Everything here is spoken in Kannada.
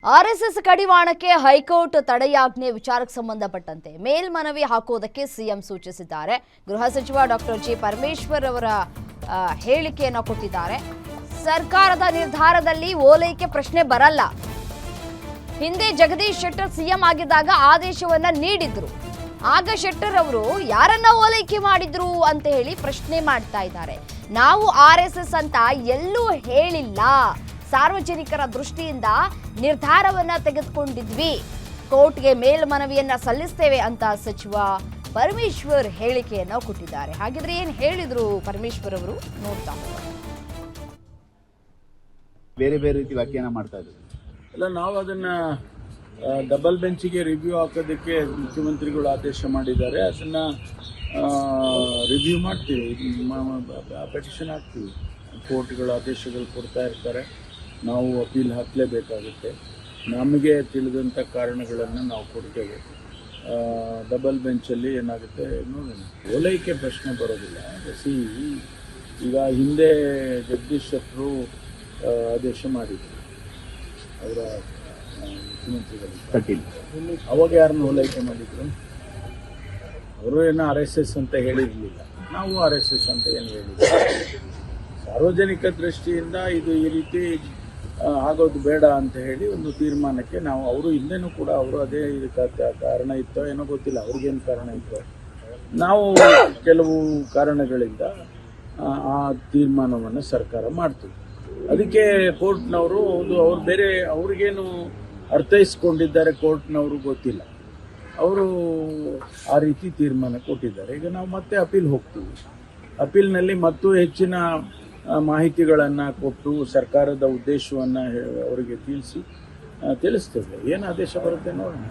ಆರ್ಎಸ್ಎಸ್ ಕಡಿವಾಣಕ್ಕೆ ಹೈಕೋರ್ಟ್ ತಡೆಯಾಜ್ಞೆ ವಿಚಾರಕ್ಕೆ ಸಂಬಂಧಪಟ್ಟಂತೆ ಮೇಲ್ಮನವಿ ಹಾಕುವುದಕ್ಕೆ ಸಿಎಂ ಸೂಚಿಸಿದ್ದಾರೆ. ಗೃಹ ಸಚಿವ ಡಾಕ್ಟರ್ ಜಿ ಪರಮೇಶ್ವರ್ ಅವರ ಹೇಳಿಕೆಯನ್ನು ಕೊಟ್ಟಿದ್ದಾರೆ. ಸರ್ಕಾರದ ನಿರ್ಧಾರದಲ್ಲಿ ಓಲೈಕೆ ಪ್ರಶ್ನೆ ಬರಲ್ಲ. ಹಿಂದೆ ಜಗದೀಶ್ ಶೆಟ್ಟರ್ ಸಿಎಂ ಆಗಿದ್ದಾಗ ಆದೇಶವನ್ನ ನೀಡಿದ್ರು. ಆಗ ಶೆಟ್ಟರ್ ಅವರು ಯಾರನ್ನ ಓಲೈಕೆ ಮಾಡಿದ್ರು ಅಂತ ಹೇಳಿ ಪ್ರಶ್ನೆ ಮಾಡ್ತಾ ಇದ್ದಾರೆ. ನಾವು ಆರ್ಎಸ್ಎಸ್ ಅಂತ ಎಲ್ಲೂ ಹೇಳಿಲ್ಲ. ಸಾರ್ವಜನಿಕರ ದೃಷ್ಟಿಯಿಂದ ನಿರ್ಧಾರವನ್ನ ತೆಗೆದುಕೊಂಡಿದ್ವಿ. ಕೋರ್ಟ್ಗೆ ಮೇಲ್ಮನವಿಯನ್ನ ಸಲ್ಲಿಸ್ತೇವೆ ಅಂತ ಸಚಿವ ಪರಮೇಶ್ವರ್ ಹೇಳಿಕೆಯನ್ನ ಕೊಟ್ಟಿದ್ದಾರೆ. ಹಾಗಿದ್ರೆ ಏನ್ ಹೇಳಿದ್ರು ಪರಮೇಶ್ವರ್ ಅವರು ನೋಡ್ತಾ ಬೇರೆ ಬೇರೆ ರೀತಿ ವ್ಯಾಖ್ಯಾನ ಮಾಡ್ತಾ ಇದ್ರು. ಅಲ್ಲ, ನಾವು ಅದನ್ನ ಡಬಲ್ ಬೆಂಚಿಗೆ ರಿವ್ಯೂ ಹಾಕೋದಕ್ಕೆ ಮುಖ್ಯಮಂತ್ರಿಗಳು ಆದೇಶ ಮಾಡಿದ್ದಾರೆ. ಅದನ್ನ ರಿವ್ಯೂ ಮಾಡ್ತೀವಿ, ಪೆಟಿಷನ್ ಹಾಕ್ತೀವಿ. ಕೋರ್ಟ್ಗಳು ಆದೇಶಗಳು ಕೊಡ್ತಾ ಇರ್ತಾರೆ, ನಾವು ಅಪೀಲ್ ಹಾಕಲೇಬೇಕಾಗುತ್ತೆ. ನಮಗೆ ತಿಳಿದಂಥ ಕಾರಣಗಳನ್ನು ನಾವು ಕೊಡ್ತೇವೆ. ಡಬಲ್ ಬೆಂಚಲ್ಲಿ ಏನಾಗುತ್ತೆ ನೋಡೋಣ. ಓಲೈಕೆ ಪ್ರಶ್ನೆ ಬರೋದಿಲ್ಲ. ಈಗ ಹಿಂದೆ ಜಗದೀಶ್ ಶೆಟ್ಟರು ಆದೇಶ ಮಾಡಿದ್ರು ಅವರ ಮುಖ್ಯಮಂತ್ರಿಗಳು ಕಟೀಲ್. ಅವಾಗ ಯಾರನ್ನು ಓಲೈಕೆ ಮಾಡಿದ್ರು? ಅವರು ಏನೋ RSS ಅಂತ ಹೇಳಿರಲಿಲ್ಲ, ನಾವು RSS ಅಂತ ಏನು ಹೇಳಿದ್ರು. ಸಾರ್ವಜನಿಕ ದೃಷ್ಟಿಯಿಂದ ಇದು ಈ ರೀತಿ ಆಗೋದು ಬೇಡ ಅಂತ ಹೇಳಿ ಒಂದು ತೀರ್ಮಾನಕ್ಕೆ ನಾವು, ಅವರು ಹಿಂದೆನೂ ಕೂಡ ಅವರು ಅದೇ ಕಾರಣ ಇತ್ತೋ ಏನೋ ಗೊತ್ತಿಲ್ಲ, ಅವ್ರಿಗೇನು ಕಾರಣ ಇತ್ತೋ, ನಾವು ಕೆಲವು ಕಾರಣಗಳಿಂದ ಆ ತೀರ್ಮಾನವನ್ನು ಸರ್ಕಾರ ಮಾಡ್ತೀವಿ. ಅದಕ್ಕೆ ಕೋರ್ಟ್ನವರು ಅವ್ರು ಬೇರೆ ಅವ್ರಿಗೇನು ಅರ್ಥೈಸ್ಕೊಂಡಿದ್ದಾರೆ ಕೋರ್ಟ್ನವರು ಗೊತ್ತಿಲ್ಲ, ಅವರು ಆ ರೀತಿ ತೀರ್ಮಾನ ಕೊಟ್ಟಿದ್ದಾರೆ. ಈಗ ನಾವು ಮತ್ತೆ ಅಪೀಲ್ ಹೋಗ್ತೀವಿ. ಅಪೀಲ್ನಲ್ಲಿ ಮತ್ತೂ ಹೆಚ್ಚಿನ ಮಾಹಿತಿಗಳನ್ನು ಕೊಟ್ಟು ಸರ್ಕಾರದ ಉದ್ದೇಶವನ್ನು ಅವರಿಗೆ ತಿಳಿಸ್ತೇವೆ. ಏನು ಆದೇಶ ಬರುತ್ತೆ ನೋಡೋಣ.